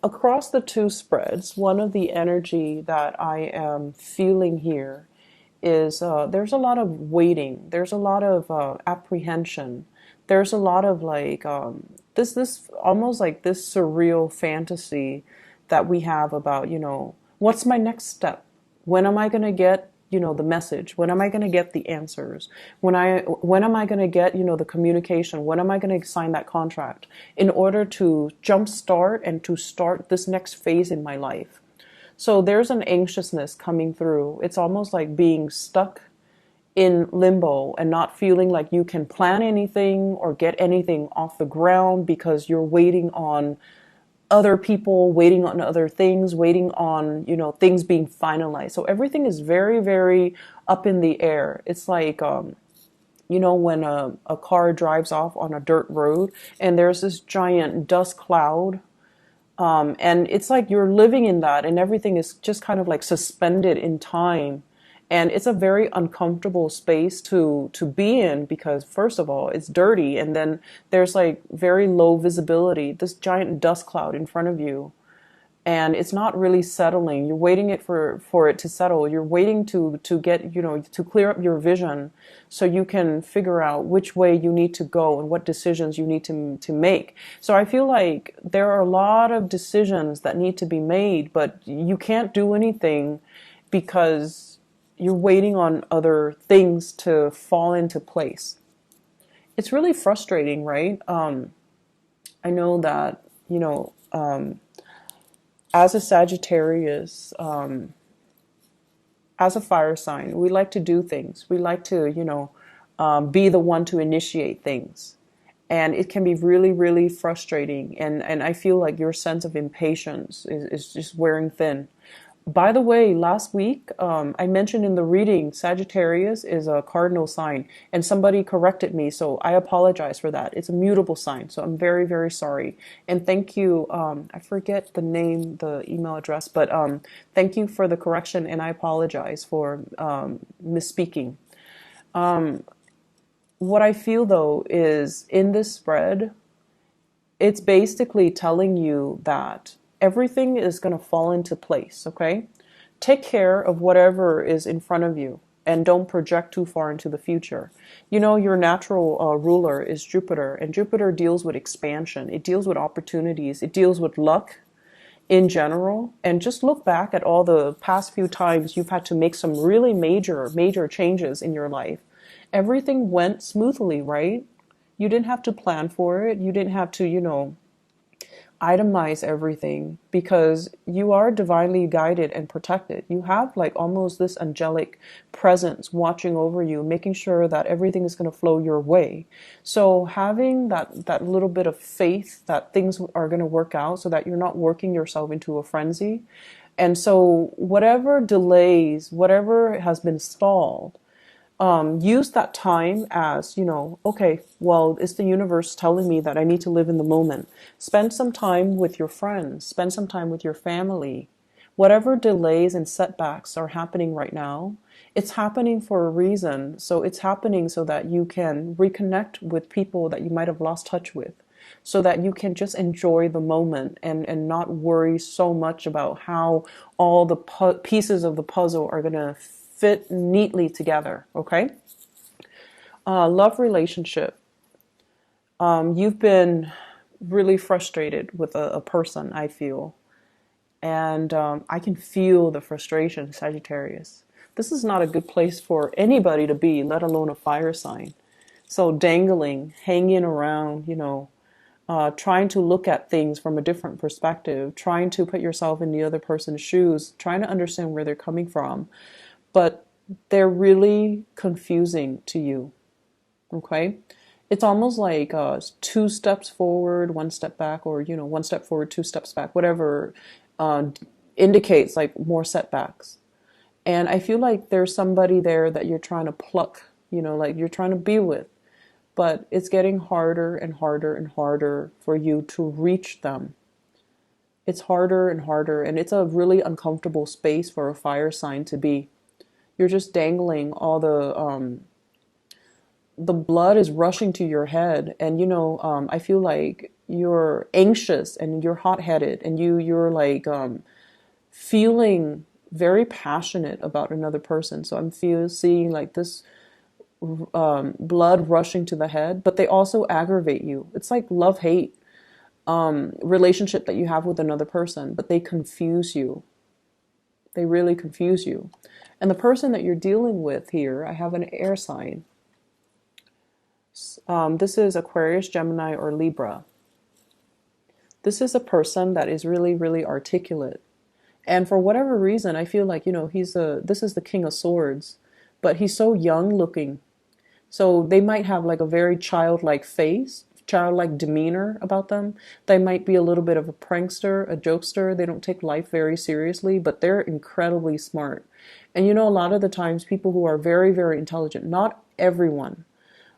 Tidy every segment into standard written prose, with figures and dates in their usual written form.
across the two spreads, one of the energy that I am feeling here is there's a lot of waiting. There's a lot of apprehension. There's a lot of like this almost like this surreal fantasy that we have about, what's my next step? When am I going to get, the message? When am I going to get the answers? When am I going to get, the communication? When am I going to sign that contract in order to jumpstart and to start this next phase in my life? So there's an anxiousness coming through. It's almost like being stuck in limbo and not feeling like you can plan anything or get anything off the ground because you're waiting on other people, waiting on other things, waiting on, things being finalized. So everything is very, very up in the air. It's like, when a car drives off on a dirt road and there's this giant dust cloud, and it's like you're living in that and everything is just kind of like suspended in time. And it's a very uncomfortable space to be in because first of all, it's dirty. And then there's like very low visibility, this giant dust cloud in front of you. And it's not really settling. You're waiting for it to settle. You're waiting to get, to clear up your vision so you can figure out which way you need to go and what decisions you need to make. So I feel like there are a lot of decisions that need to be made, but you can't do anything because you're waiting on other things to fall into place. It's really frustrating, right? I know that, as a Sagittarius, as a fire sign, we like to do things. We like to, be the one to initiate things. And it can be really, really frustrating. And I feel like your sense of impatience is just wearing thin. By the way, last week, I mentioned in the reading, Sagittarius is a cardinal sign, and somebody corrected me, so I apologize for that. It's a mutable sign, so I'm very, very sorry. And thank you, I forget the name, the email address, but thank you for the correction, and I apologize for misspeaking. What I feel, though, is in this spread, it's basically telling you that everything is going to fall into place, okay? Take care of whatever is in front of you and don't project too far into the future. Your natural ruler is Jupiter, and Jupiter deals with expansion. It deals with opportunities. It deals with luck in general. And just look back at all the past few times you've had to make some really major, major changes in your life. Everything went smoothly, right? You didn't have to plan for it. You didn't have to, itemize everything because you are divinely guided and protected. You have like almost this angelic presence watching over you, making sure that everything is going to flow your way. So having that little bit of faith that things are going to work out so that you're not working yourself into a frenzy. And so whatever delays, whatever has been stalled, use that time as, okay, well, it's the universe telling me that I need to live in the moment. Spend some time with your friends, spend some time with your family. Whatever delays and setbacks are happening right now, it's happening for a reason. So it's happening so that you can reconnect with people that you might have lost touch with, so that you can just enjoy the moment and not worry so much about how all the pieces of the puzzle are going to fit neatly together, okay? Love relationship. You've been really frustrated with a person, I feel. And I can feel the frustration, Sagittarius. This is not a good place for anybody to be, let alone a fire sign. So dangling, hanging around, trying to look at things from a different perspective, trying to put yourself in the other person's shoes, trying to understand where they're coming from. But they're really confusing to you, okay? It's almost like two steps forward, one step back, or, one step forward, two steps back, whatever indicates like more setbacks. And I feel like there's somebody there that you're trying to pluck, like you're trying to be with, but it's getting harder and harder and harder for you to reach them. It's harder and harder, and it's a really uncomfortable space for a fire sign to be. You're just dangling all the blood is rushing to your head. And, I feel like, you're anxious and you're hot-headed and you're like feeling very passionate about another person. So I'm seeing like this blood rushing to the head, but they also aggravate you. It's like love-hate relationship that you have with another person, but they confuse you. They really confuse you. And the person that you're dealing with here, I have an air sign. This is Aquarius, Gemini, or Libra. This is a person that is really, really articulate. And for whatever reason, I feel like, this is the King of Swords, but he's so young looking. So they might have like a very childlike face, childlike demeanor about them. They might be a little bit of a prankster, a jokester. They don't take life very seriously, but they're incredibly smart. And a lot of the times people who are very, very intelligent, not everyone,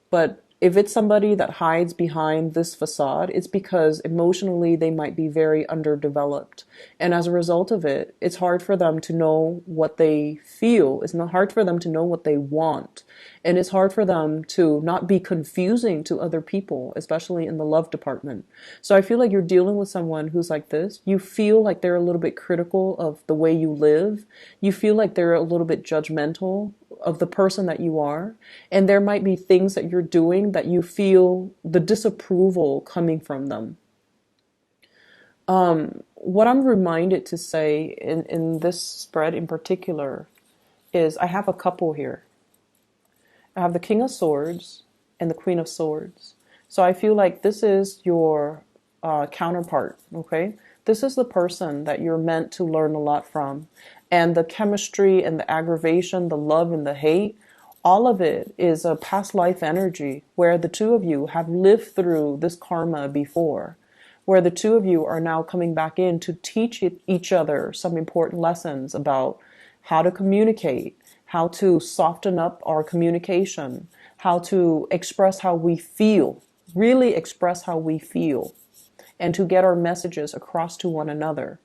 but if it's somebody that hides behind this facade, it's because emotionally they might be very underdeveloped. And as a result of it, it's hard for them to know what they feel. It's not hard for them to know what they want. And it's hard for them to not be confusing to other people, especially in the love department. So I feel like you're dealing with someone who's like this. You feel like they're a little bit critical of the way you live. You feel like they're a little bit judgmental of the person that you are. And there might be things that you're doing that you feel the disapproval coming from them. What I'm reminded to say in this spread in particular is I have a couple here. I have the King of Swords and the Queen of Swords. So I feel like this is your counterpart, okay? This is the person that you're meant to learn a lot from. And the chemistry and the aggravation, the love and the hate, all of it is a past life energy where the two of you have lived through this karma before, where the two of you are now coming back in to teach each other some important lessons about how to communicate, how to soften up our communication, how to express how we feel, really express how we feel, and to get our messages across to one another.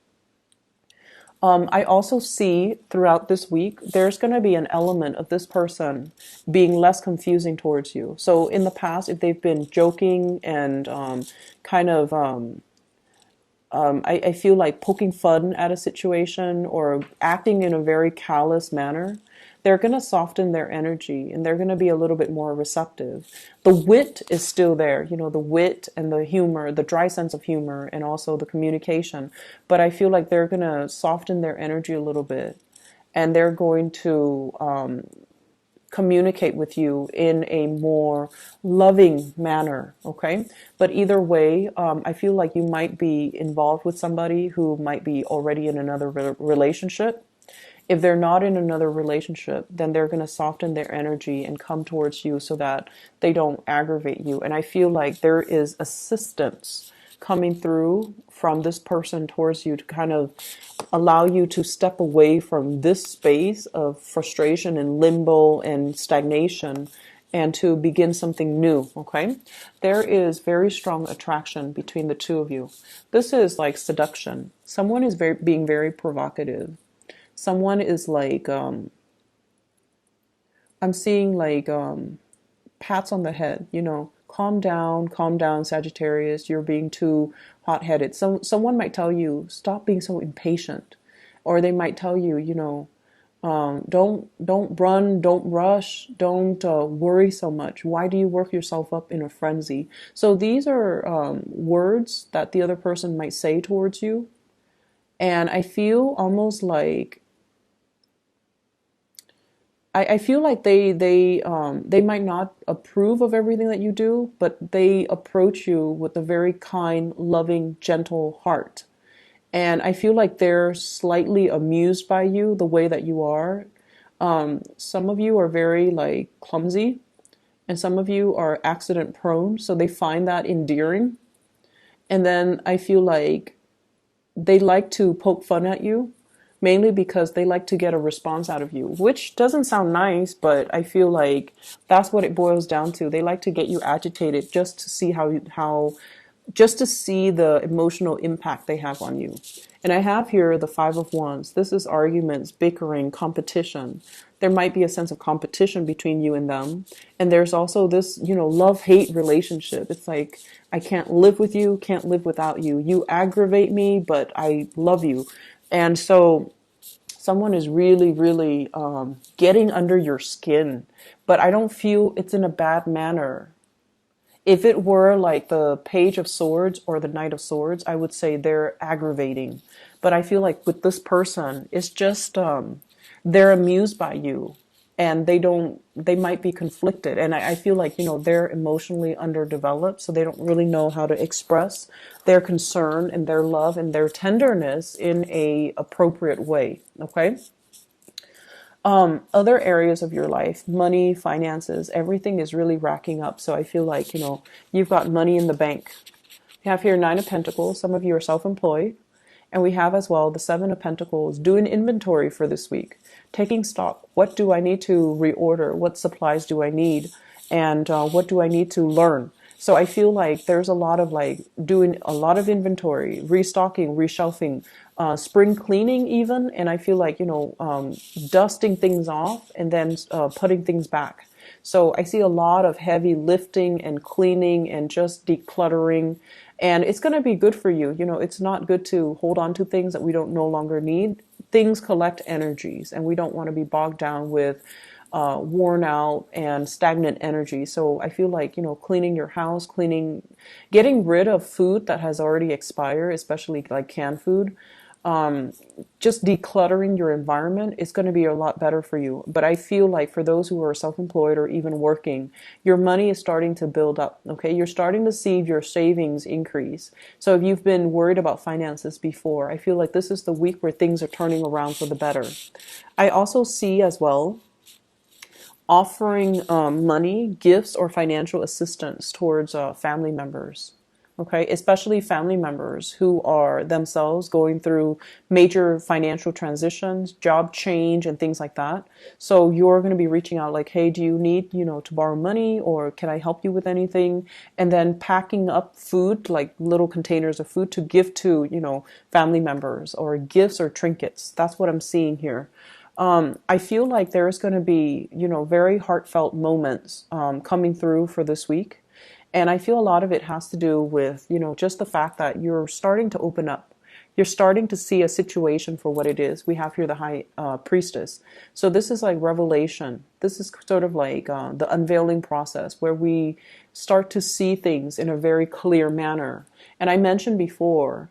I also see throughout this week, there's going to be an element of this person being less confusing towards you. So in the past, if they've been joking and I feel like poking fun at a situation or acting in a very callous manner, they're going to soften their energy and they're going to be a little bit more receptive. The wit is still there, the wit and the humor, the dry sense of humor, and also the communication. But I feel like they're going to soften their energy a little bit and they're going to communicate with you in a more loving manner, okay? But either way, I feel like you might be involved with somebody who might be already in another relationship. If they're not in another relationship, then they're going to soften their energy and come towards you so that they don't aggravate you. And I feel like there is assistance coming through from this person towards you to kind of allow you to step away from this space of frustration and limbo and stagnation and to begin something new, okay? There is very strong attraction between the two of you. This is like seduction. Someone is being very provocative. Someone is like, I'm seeing like pats on the head, calm down, Sagittarius, you're being too hot-headed. Someone might tell you, stop being so impatient. Or they might tell you, don't run, don't rush, don't worry so much. Why do you work yourself up in a frenzy? So these are words that the other person might say towards you. And I feel almost like I feel like they might not approve of everything that you do, but they approach you with a very kind, loving, gentle heart. And I feel like they're slightly amused by you, the way that you are. Some of you are very like clumsy, and some of you are accident prone, so they find that endearing. And then I feel like they like to poke fun at you, mainly because they like to get a response out of you, which doesn't sound nice, but I feel like that's what it boils down to. They like to get you agitated just to see how just to see the emotional impact they have on you. And I have here the Five of Wands. This is arguments, bickering, competition. There might be a sense of competition between you and them. And there's also this, love-hate relationship. It's like, I can't live with you, can't live without you. You aggravate me, but I love you. And so someone is really, really getting under your skin. But I don't feel it's in a bad manner. If it were like the Page of Swords or the Knight of Swords, I would say they're aggravating. But I feel like with this person, it's just they're amused by you, and they might be conflicted. And I feel like, they're emotionally underdeveloped, so they don't really know how to express their concern and their love and their tenderness in a appropriate way. Okay. Other areas of your life, money, finances, everything is really racking up. So I feel like, you've got money in the bank. We have here Nine of Pentacles. Some of you are self-employed. And we have as well the Seven of Pentacles. Do an inventory for this week. Taking stock. What do I need to reorder? What supplies do I need? And what do I need to learn? So I feel like there's a lot of like doing a lot of inventory, restocking, reshelving, spring cleaning even. And I feel like, dusting things off and then putting things back. So I see a lot of heavy lifting and cleaning and just decluttering. And it's going to be good for you. It's not good to hold on to things that we don't no longer need. Things collect energies, and we don't want to be bogged down with worn out and stagnant energy. So I feel like, cleaning your house, getting rid of food that has already expired, especially like canned food. Just decluttering your environment is going to be a lot better for you. But I feel like for those who are self-employed or even working, your money is starting to build up. Okay. You're starting to see your savings increase. So if you've been worried about finances before, I feel like this is the week where things are turning around for the better. I also see as well offering money, gifts, or financial assistance towards family members. Okay, especially family members who are themselves going through major financial transitions, job change, and things like that. So you're going to be reaching out like, hey, do you need, to borrow money, or can I help you with anything? And then packing up food, like little containers of food to give to, family members, or gifts or trinkets. That's what I'm seeing here. I feel like there's going to be, very heartfelt moments coming through for this week. And I feel a lot of it has to do with, just the fact that you're starting to open up. You're starting to see a situation for what it is. We have here the High Priestess. So this is like revelation. This is sort of like the unveiling process where we start to see things in a very clear manner. And I mentioned before,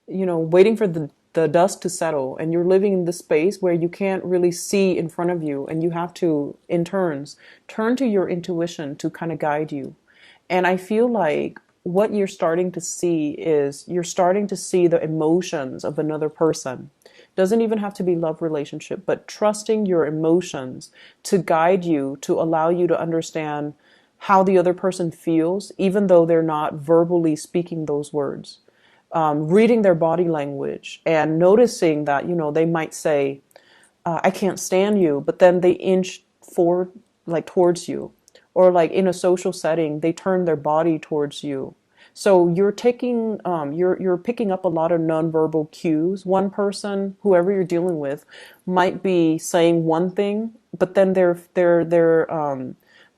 waiting for the dust to settle, and you're living in this space where you can't really see in front of you, and you have to, in turns, turn to your intuition to kind of guide you. And I feel like what you're starting to see is you're starting to see the emotions of another person. Doesn't even have to be love relationship, but trusting your emotions to guide you, to allow you to understand how the other person feels, even though they're not verbally speaking those words. Reading their body language and noticing that, they might say, I can't stand you, but then they inch forward, like towards you. Or like in a social setting, they turn their body towards you. So you're taking, you're picking up a lot of nonverbal cues. One person, whoever you're dealing with, might be saying one thing, but then their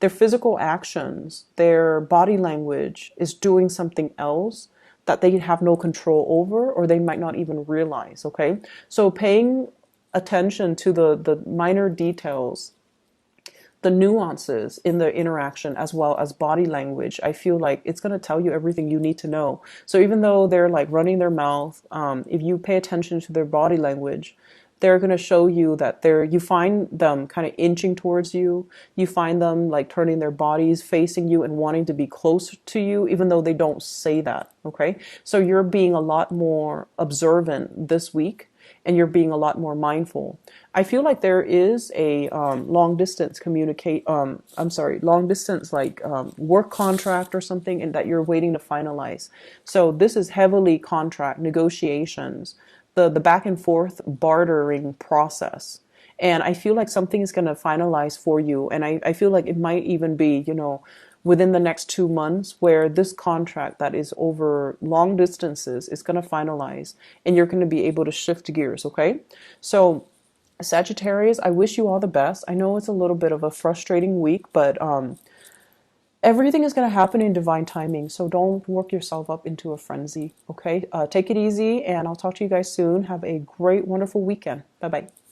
physical actions, their body language is doing something else that they have no control over, or they might not even realize. Okay, so paying attention to the minor details, the nuances in the interaction, as well as body language, I feel like it's going to tell you everything you need to know. So even though they're like running their mouth, if you pay attention to their body language, they're going to show you that you find them kind of inching towards you. You find them like turning their bodies, facing you, and wanting to be close to you, even though they don't say that. Okay. So you're being a lot more observant this week, and you're being a lot more mindful. I feel like there is a long distance work contract or something, and that you're waiting to finalize. So this is heavily contract negotiations, the back and forth bartering process. And I feel like something is going to finalize for you. And I feel like it might even be, within the next 2 months where this contract that is over long distances is going to finalize and you're going to be able to shift gears, okay? So Sagittarius, I wish you all the best. I know it's a little bit of a frustrating week, but everything is going to happen in divine timing. So don't work yourself up into a frenzy, okay? Take it easy, and I'll talk to you guys soon. Have a great, wonderful weekend. Bye-bye.